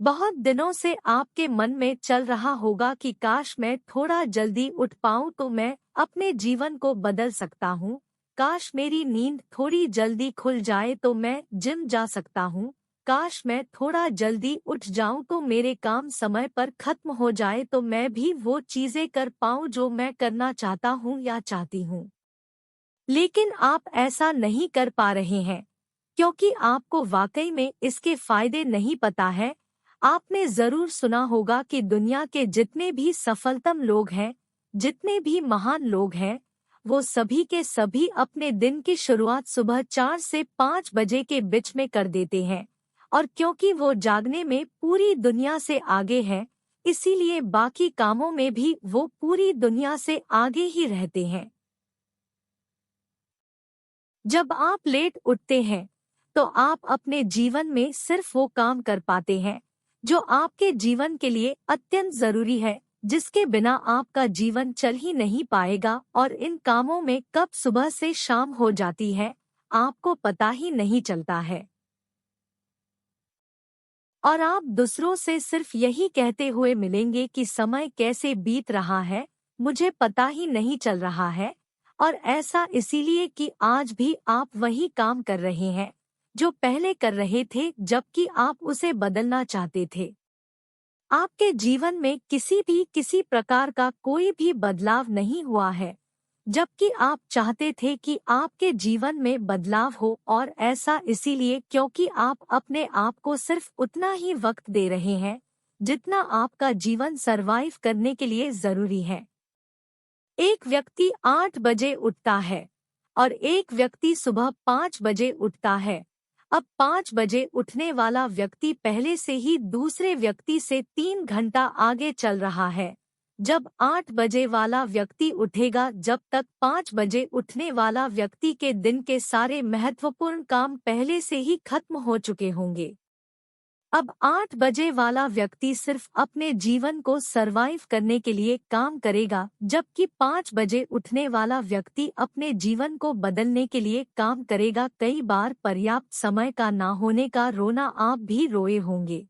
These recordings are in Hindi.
बहुत दिनों से आपके मन में चल रहा होगा कि काश मैं थोड़ा जल्दी उठ पाऊं तो मैं अपने जीवन को बदल सकता हूं। काश मेरी नींद थोड़ी जल्दी खुल जाए तो मैं जिम जा सकता हूं। काश मैं थोड़ा जल्दी उठ जाऊं तो मेरे काम समय पर खत्म हो जाए तो मैं भी वो चीजें कर पाऊं जो मैं करना चाहता हूं या चाहती हूं। लेकिन आप ऐसा नहीं कर पा रहे हैं क्योंकि आपको वाकई में इसके फायदे नहीं पता है। आपने जरूर सुना होगा कि दुनिया के जितने भी सफलतम लोग हैं, जितने भी महान लोग हैं, वो सभी के सभी अपने दिन की शुरुआत सुबह 4 से 5 बजे के बीच में कर देते हैं। और क्योंकि वो जागने में पूरी दुनिया से आगे हैं, इसीलिए बाकी कामों में भी वो पूरी दुनिया से आगे ही रहते हैं। जब आप लेट उठते हैं तो आप अपने जीवन में सिर्फ वो काम कर पाते हैं जो आपके जीवन के लिए अत्यंत जरूरी है, जिसके बिना आपका जीवन चल ही नहीं पाएगा। और इन कामों में कब सुबह से शाम हो जाती है आपको पता ही नहीं चलता है। और आप दूसरों से सिर्फ यही कहते हुए मिलेंगे कि समय कैसे बीत रहा है, मुझे पता ही नहीं चल रहा है। और ऐसा इसीलिए कि आज भी आप वही काम कर रहे हैं जो पहले कर रहे थे, जबकि आप उसे बदलना चाहते थे। आपके जीवन में किसी प्रकार का कोई भी बदलाव नहीं हुआ है, जबकि आप चाहते थे कि आपके जीवन में बदलाव हो। और ऐसा इसीलिए क्योंकि आप अपने आप को सिर्फ उतना ही वक्त दे रहे हैं जितना आपका जीवन सरवाइव करने के लिए जरूरी है। एक व्यक्ति 8 बजे उठता है और एक व्यक्ति सुबह 5 बजे उठता है। अब 5 बजे उठने वाला व्यक्ति पहले से ही दूसरे व्यक्ति से 3 घंटा आगे चल रहा है। जब 8 बजे वाला व्यक्ति उठेगा, जब तक 5 बजे उठने वाला व्यक्ति के दिन के सारे महत्वपूर्ण काम पहले से ही खत्म हो चुके होंगे। अब 8 बजे वाला व्यक्ति सिर्फ अपने जीवन को सरवाइव करने के लिए काम करेगा, जबकि 5 बजे उठने वाला व्यक्ति अपने जीवन को बदलने के लिए काम करेगा। कई बार पर्याप्त समय का ना होने का रोना आप भी रोए होंगे।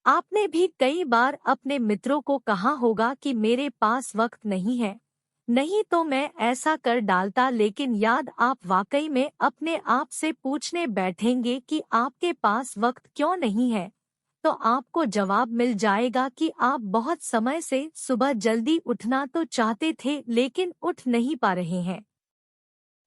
आपने भी कई बार अपने मित्रों को कहा होगा कि मेरे पास वक्त नहीं है, नहीं तो मैं ऐसा कर डालता। लेकिन याद आप वाकई में अपने आप से पूछने बैठेंगे कि आपके पास वक्त क्यों नहीं है, तो आपको जवाब मिल जाएगा कि आप बहुत समय से सुबह जल्दी उठना तो चाहते थे लेकिन उठ नहीं पा रहे हैं।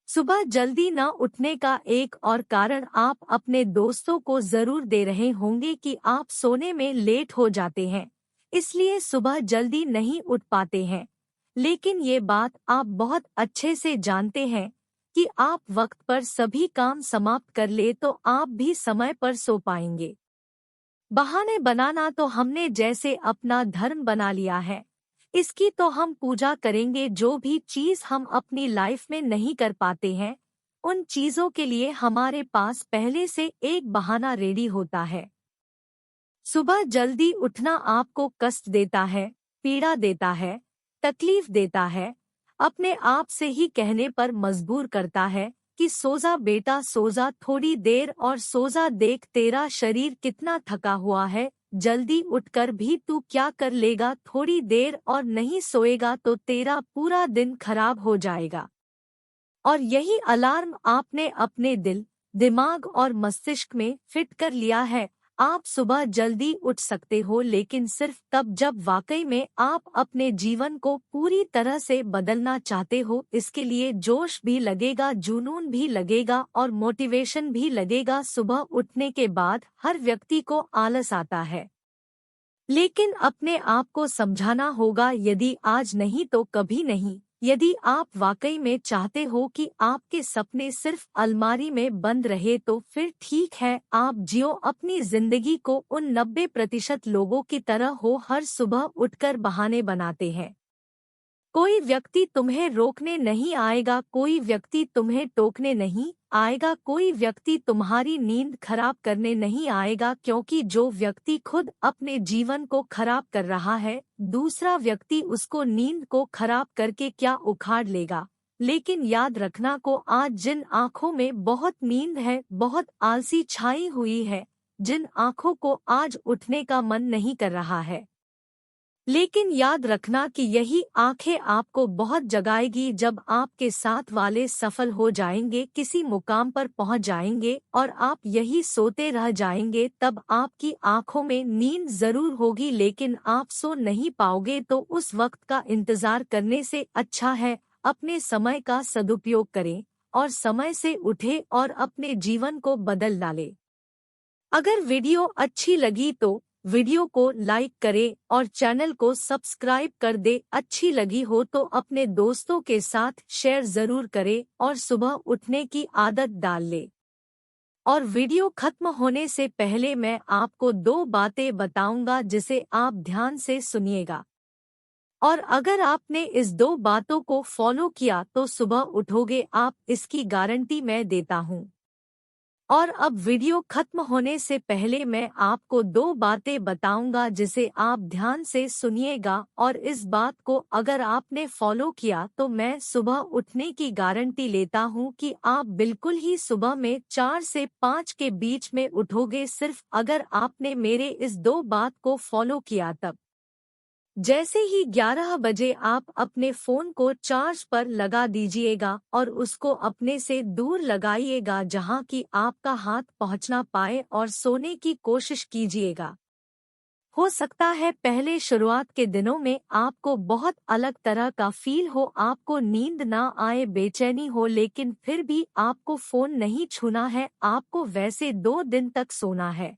सुबह जल्दी न उठने का एक और कारण आप अपने दोस्तों को जरूर दे रहे होंगे कि आप सोने में लेट हो जाते हैं, इसलिए सुबह जल्दी नहीं उठ पाते हैं। लेकिन ये बात आप बहुत अच्छे से जानते हैं कि आप वक्त पर सभी काम समाप्त कर ले तो आप भी समय पर सो पाएंगे। बहाने बनाना तो हमने जैसे अपना धर्म बना लिया है। इसकी तो हम पूजा करेंगे। जो भी चीज हम अपनी लाइफ में नहीं कर पाते हैं, उन चीजों के लिए हमारे पास पहले से एक बहाना रेडी होता है। सुबह जल्दी उठना आपको कष्ट देता है, पीड़ा देता है, तकलीफ देता है, अपने आप से ही कहने पर मजबूर करता है कि सो जा बेटा सो जा थोड़ी देर और सो जा, देख तेरा शरीर कितना थका हुआ है, जल्दी उठकर भी तू क्या कर लेगा, थोड़ी देर और नहीं सोएगा तो तेरा पूरा दिन खराब हो जाएगा। और यही अलार्म आपने अपने दिल, दिमाग और मस्तिष्क में फिट कर लिया है। आप सुबह जल्दी उठ सकते हो लेकिन सिर्फ तब जब वाकई में आप अपने जीवन को पूरी तरह से बदलना चाहते हो। इसके लिए जोश भी लगेगा, जुनून भी लगेगा और मोटिवेशन भी लगेगा। सुबह उठने के बाद हर व्यक्ति को आलस आता है, लेकिन अपने आप को समझाना होगा यदि आज नहीं तो कभी नहीं। यदि आप वाकई में चाहते हो कि आपके सपने सिर्फ अलमारी में बंद रहे तो फिर ठीक है, आप जियो अपनी जिंदगी को। उन 90% लोगों की तरह हो हर सुबह उठकर बहाने बनाते हैं। कोई व्यक्ति तुम्हें रोकने नहीं आएगा, कोई व्यक्ति तुम्हें टोकने नहीं आएगा, कोई व्यक्ति तुम्हारी नींद खराब करने नहीं आएगा, क्योंकि जो व्यक्ति खुद अपने जीवन को खराब कर रहा है, दूसरा व्यक्ति उसको नींद को खराब करके क्या उखाड़ लेगा। लेकिन याद रखना को आज जिन आँखों में बहुत नींद है, बहुत आलसी छाई हुई है, जिन आँखों को आज उठने का मन नहीं कर रहा है। लेकिन याद रखना कि यही आंखें आपको बहुत जगाएगी जब आपके साथ वाले सफल हो जाएंगे, किसी मुकाम पर पहुंच जाएंगे और आप यही सोते रह जाएंगे। तब आपकी आंखों में नींद जरूर होगी लेकिन आप सो नहीं पाओगे। तो उस वक्त का इंतजार करने से अच्छा है अपने समय का सदुपयोग करें और समय से उठे और अपने जीवन को बदल डालें। अगर वीडियो अच्छी लगी तो वीडियो को लाइक करें और चैनल को सब्सक्राइब कर दे। अच्छी लगी हो तो अपने दोस्तों के साथ शेयर जरूर करें और सुबह उठने की आदत डाल ले। और वीडियो खत्म होने से पहले मैं आपको 2 बातें बताऊंगा जिसे आप ध्यान से सुनिएगा। और अगर आपने इस 2 बातों को फॉलो किया तो सुबह उठोगे आप, इसकी गारंटी मैं देता हूँ। और अब वीडियो खत्म होने से पहले मैं आपको 2 बातें बताऊंगा जिसे आप ध्यान से सुनिएगा। और इस बात को अगर आपने फॉलो किया तो मैं सुबह उठने की गारंटी लेता हूं कि आप बिल्कुल ही सुबह में 4 से 5 के बीच में उठोगे, सिर्फ अगर आपने मेरे इस 2 बात को फॉलो किया तब। जैसे ही 11 बजे आप अपने फोन को चार्ज पर लगा दीजिएगा और उसको अपने से दूर लगाइएगा जहां कि आपका हाथ पहुंच ना पाए और सोने की कोशिश कीजिएगा। हो सकता है पहले शुरुआत के दिनों में आपको बहुत अलग तरह का फील हो, आपको नींद ना आए, बेचैनी हो, लेकिन फिर भी आपको फोन नहीं छूना है, आपको वैसे 2 दिन तक सोना है।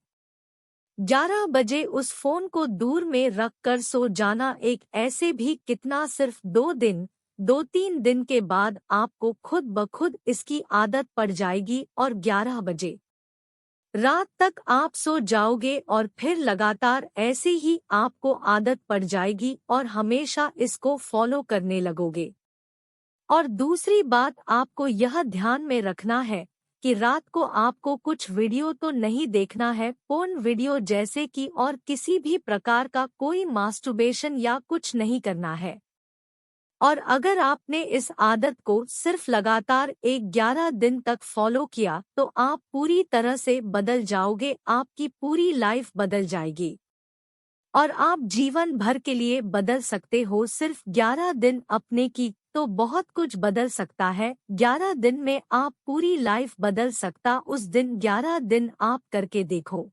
11 बजे उस फोन को दूर में रख कर सो जाना। एक ऐसे भी कितना, सिर्फ 2 दिन, 2-3 दिन के बाद आपको खुद ब खुद इसकी आदत पड़ जाएगी और 11 बजे रात तक आप सो जाओगे और फिर लगातार ऐसे ही आपको आदत पड़ जाएगी और हमेशा इसको फॉलो करने लगोगे। और दूसरी बात आपको यह ध्यान में रखना है कि रात को आपको कुछ वीडियो तो नहीं देखना है, पोर्न वीडियो जैसे कि, और किसी भी प्रकार का कोई मास्टरबेशन या कुछ नहीं करना है। और अगर आपने इस आदत को सिर्फ लगातार 11 दिन तक फॉलो किया तो आप पूरी तरह से बदल जाओगे, आपकी पूरी लाइफ बदल जाएगी और आप जीवन भर के लिए बदल सकते हो। सिर्फ 11 दिन अपने की तो बहुत कुछ बदल सकता है। 11 दिन में आप पूरी लाइफ बदल सकता, उस दिन 11 दिन आप करके देखो।